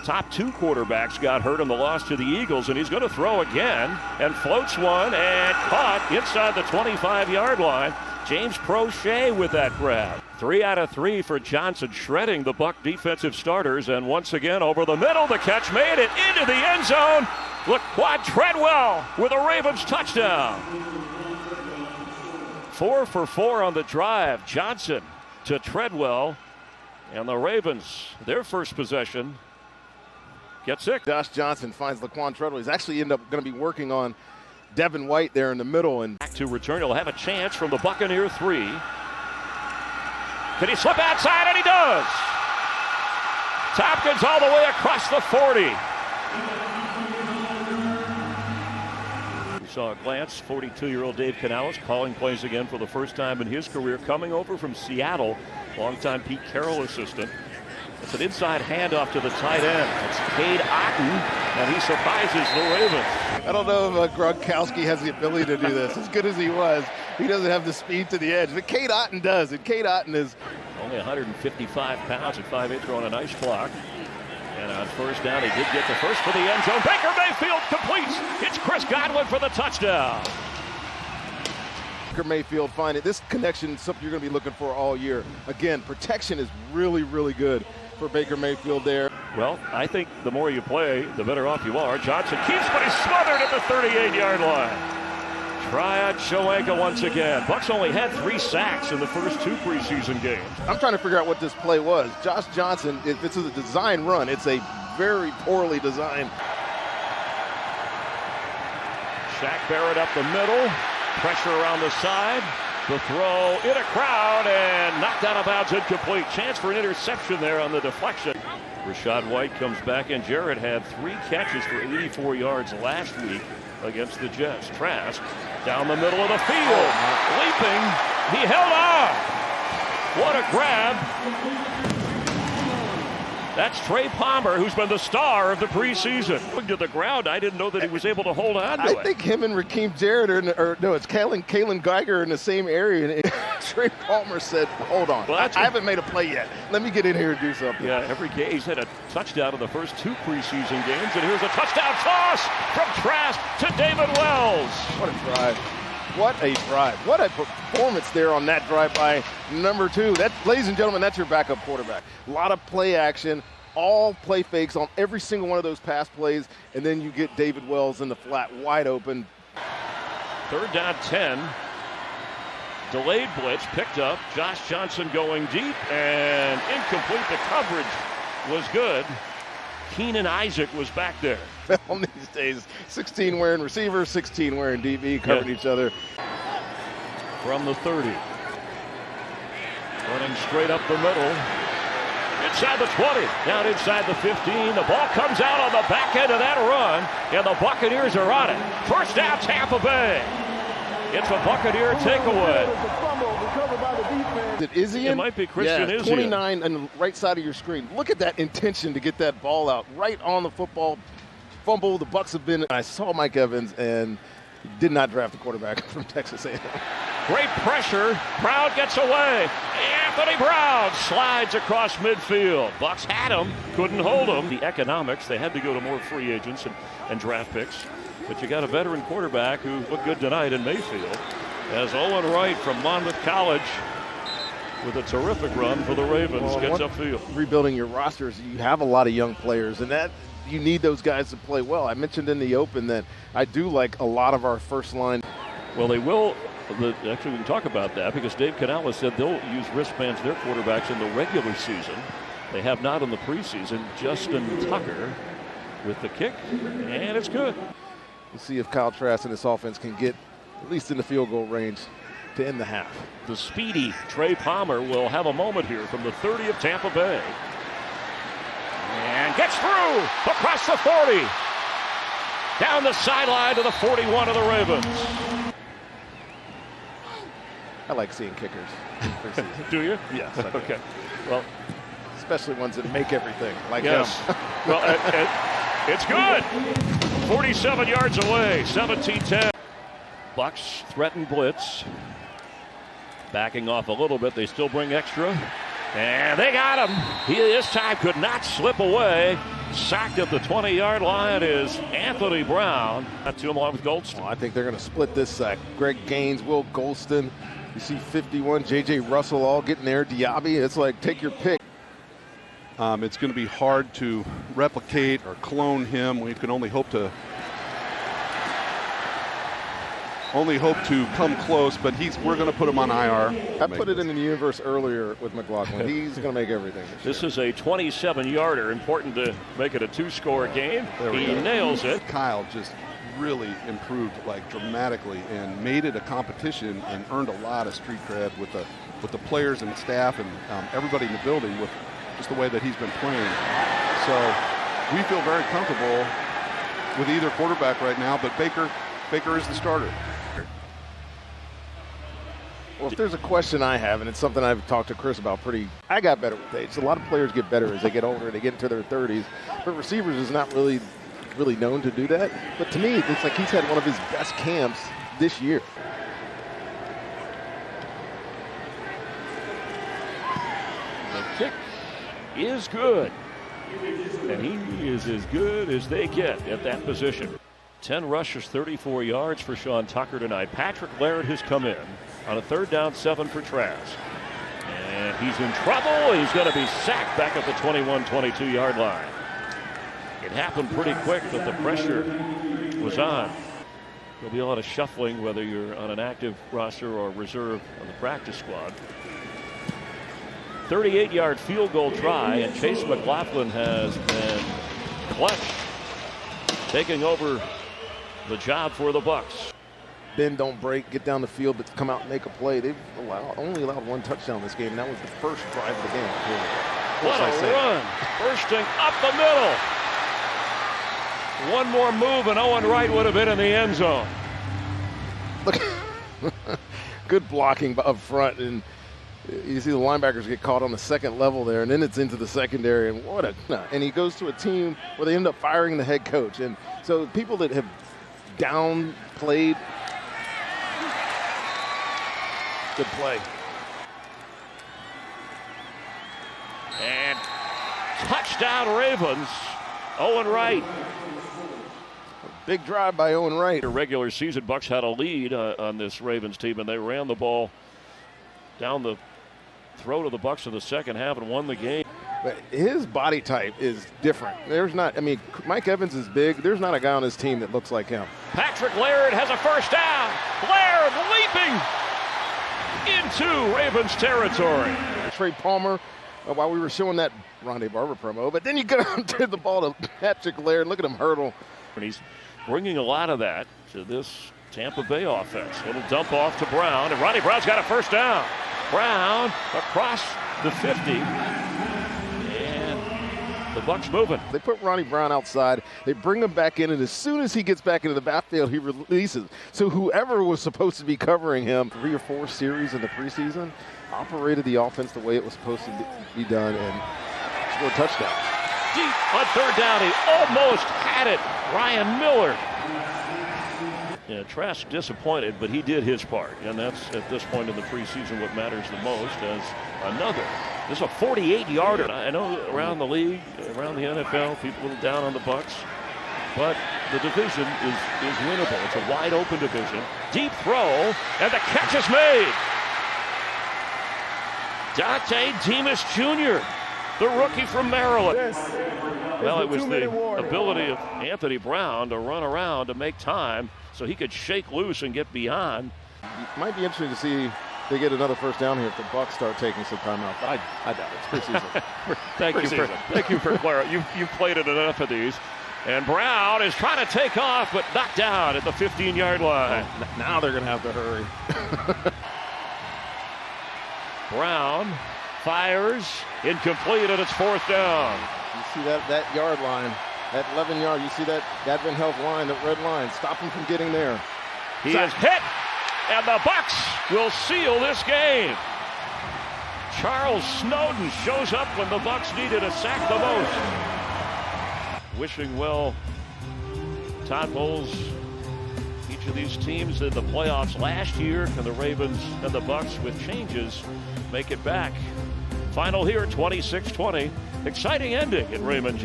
top two quarterbacks got hurt in the loss to the Eagles, and he's going to throw again and floats one and caught inside the 25-yard line. James Prochet with that grab. 3 out of 3 for Johnson, shredding the Buck defensive starters, and once again over the middle, the catch made it into the end zone. Laquan Treadwell with a Ravens touchdown. 4 for 4 on the drive. Johnson to Treadwell, and the Ravens, their first possession, get 6. Josh Johnson finds Laquan Treadwell. He's actually going to be working on Devin White there in the middle. And back to return, he'll have a chance from the Buccaneer 3. Can he slip outside? And he does. Tompkins all the way across the 40. We saw a glance. 42-year-old Dave Canales calling plays again for the first time in his career, coming over from Seattle. Longtime Pete Carroll assistant. It's an inside handoff to the tight end. It's Cade Otton, and he surprises the Ravens. I don't know if Gronkowski has the ability to do this. As good as he was, he doesn't have the speed to the edge. But Cade Otton does, and Cade Otton is only 155 pounds at 5'8", throwing a nice block. And on first down, he did get the first for the end zone. Baker Mayfield completes. It's Chris Godwin for the touchdown. Baker Mayfield finding this connection is something you're going to be looking for all year. Again, protection is really, really good for Baker Mayfield there. Well, I think the more you play, the better off you are. Johnson keeps, but he's smothered at the 38-yard line. Triad Shoenka once again. Bucks only had 3 sacks in the first 2 preseason games. I'm trying to figure out what this play was. Josh Johnson, if this is a design run, it's a very poorly designed. Shaq Barrett up the middle. Pressure around the side. The throw in a crowd and knocked out of bounds, incomplete. Chance for an interception there on the deflection. Rachaad White comes back, and Jarrett had 3 catches for 84 yards last week against the Jets. Trask down the middle of the field. Leaping. He held on. What a grab. That's Trey Palmer, who's been the star of the preseason. To the ground, I didn't know that he was able to hold on to it. I think him and Raheem Jarrett it's Kalen Geiger in the same area. And Trey Palmer said, hold on, well, I haven't made a play yet. Let me get in here and do something. Yeah, every game he's had a touchdown in the first 2 preseason games. And here's a touchdown toss from Trask to David Wells. What a drive. What a drive. What a performance there on that drive by number 2. That, ladies and gentlemen, that's your backup quarterback. A lot of play action, all play fakes on every single one of those pass plays, and then you get David Wells in the flat, wide open. 3rd down 10. Delayed blitz picked up. Josh Johnson going deep and incomplete. The coverage was good. Keenan Isaac was back there. On these days, 16 wearing receiver, 16 wearing DB, covering each other. From the 30. Running straight up the middle. Inside the 20, down inside the 15. The ball comes out on the back end of that run, and the Buccaneers are on it. First down, Tampa Bay. It's a Buccaneer takeaway. Is it Izzy? It might be Christian Izzy. 29 on the right side of your screen. Look at that intention to get that ball out right on the football. Fumble. The Bucs have been. I saw Mike Evans and did not draft the quarterback from Texas A&M. Great pressure. Brown gets away. Anthony Brown slides across midfield. Bucs had him, couldn't hold him. The economics, they had to go to more free agents and draft picks. But you got a veteran quarterback who looked good tonight in Mayfield. As Owen Wright from Monmouth College, with a terrific run for the Ravens, gets upfield. Rebuilding your rosters, you have a lot of young players, and that you need those guys to play well. I mentioned in the open that I do like a lot of our first line. Well, they will. Actually, we can talk about that because Dave Canales said they'll use wristbands their quarterbacks in the regular season. They have not in the preseason. Justin Tucker with the kick, and it's good. We'll see if Kyle Trask and this offense can get at least in the field goal range to end the half. The speedy Trey Palmer will have a moment here from the 30 of Tampa Bay. And gets through across the 40. Down the sideline to the 41 of the Ravens. I like seeing kickers. Do you? Yes. I do. Okay. Well, especially ones that make everything, like yes. him. Well, it's good. 47 yards away, 17-10. Bucs threaten blitz. Backing off a little bit. They still bring extra. And they got him. He this time could not slip away. Sacked at the 20-yard line is Anthony Brown. Not too along with Goldston. I think they're going to split this sack. Greg Gaines, Will Goldston. You see 51, J.J. Russell all getting there. Diaby, it's like take your pick. It's going to be hard to replicate or clone him. We can only hope to come close, but we're going to put him on IR. I put it in the universe earlier with McLaughlin. He's going to make everything. This is a 27-yarder. Important to make it a 2-score game. He nails it. Kyle just really improved dramatically and made it a competition and earned a lot of street cred with the players and staff and everybody in the building with just the way that he's been playing. So we feel very comfortable with either quarterback right now, but Baker is the starter. Well, if there's a question I have, and it's something I've talked to Chris about I got better with age. A lot of players get better as they get older and they get into their 30s, but receivers is not really known to do that. But to me, it's like he's had one of his best camps this year. The kick is good, and he is as good as they get at that position. 10 rushes, 34 yards for Sean Tucker tonight. Patrick Laird has come in on a 3rd down 7 for Trask. And he's in trouble. He's going to be sacked back at the 21-22-yard line. It happened pretty quick, but the pressure was on. There'll be a lot of shuffling whether you're on an active roster or reserve on the practice squad. 38-yard field goal try, and Chase McLaughlin has been clutch, taking over the job for the Bucs. Bend, don't break, get down the field, but come out and make a play. They've only allowed 1 touchdown this game, and that was the first drive of the game. What a run. Bursting up the middle. One more move, and Owen Wright would have been in the end zone. Look, good blocking up front, and you see the linebackers get caught on the second level there, and then it's into the secondary, and he goes to a team where they end up firing the head coach. And so people that have downplayed, good play. And touchdown Ravens, Owen Wright. Big drive by Owen Wright. The regular season Bucs had a lead on this Ravens team, and they ran the ball down the throat of the Bucs in the second half and won the game. But his body type is different. Mike Evans is big. There's not a guy on his team that looks like him. Patrick Laird has a 1st down. Laird leaping into Ravens territory. Trey Palmer, while we were showing that Rondé Barber promo, but then you go out and give the ball to Patrick Laird. Look at him hurdle. And he's bringing a lot of that to this Tampa Bay offense. Little dump off to Brown, and Ronnie Brown's got a 1st down. Brown across the 50, and the Bucs moving. They put Ronnie Brown outside. They bring him back in, and as soon as he gets back into the backfield, he releases. So whoever was supposed to be covering him 3 or 4 series in the preseason operated the offense the way it was supposed to be done and scored a touchdown. Deep on 3rd down, he almost had it. Ryan Miller. Yeah, Trask disappointed, but he did his part, and that's at this point in the preseason what matters the most. As this is a 48-yarder. I know around the league, around the NFL, people are down on the Bucs, but the division is winnable. It's a wide open division. Deep throw, and the catch is made. Dante Demas Jr., the rookie from Maryland. Well, it was the ability of Anthony Brown to run around to make time so he could shake loose and get beyond. It might be interesting to see if they get another 1st down here if the Bucs start taking some time out. I doubt it. It's preseason. Thank you for Clara. You've played at enough of these. And Brown is trying to take off, but knocked down at the 15-yard line. Now they're going to have to hurry. Brown fires, incomplete, and it's 4th down. You see that yard line, that 11-yard, you see that Advent Health line, that red line, stop him from getting there. He is hit, and the Bucs will seal this game. Charles Snowden shows up when the Bucs needed a sack the most. Wishing well Todd Bowles, each of these teams in the playoffs last year, and the Ravens and the Bucs with changes make it back Final here, 26-20. Exciting ending at Raymond James.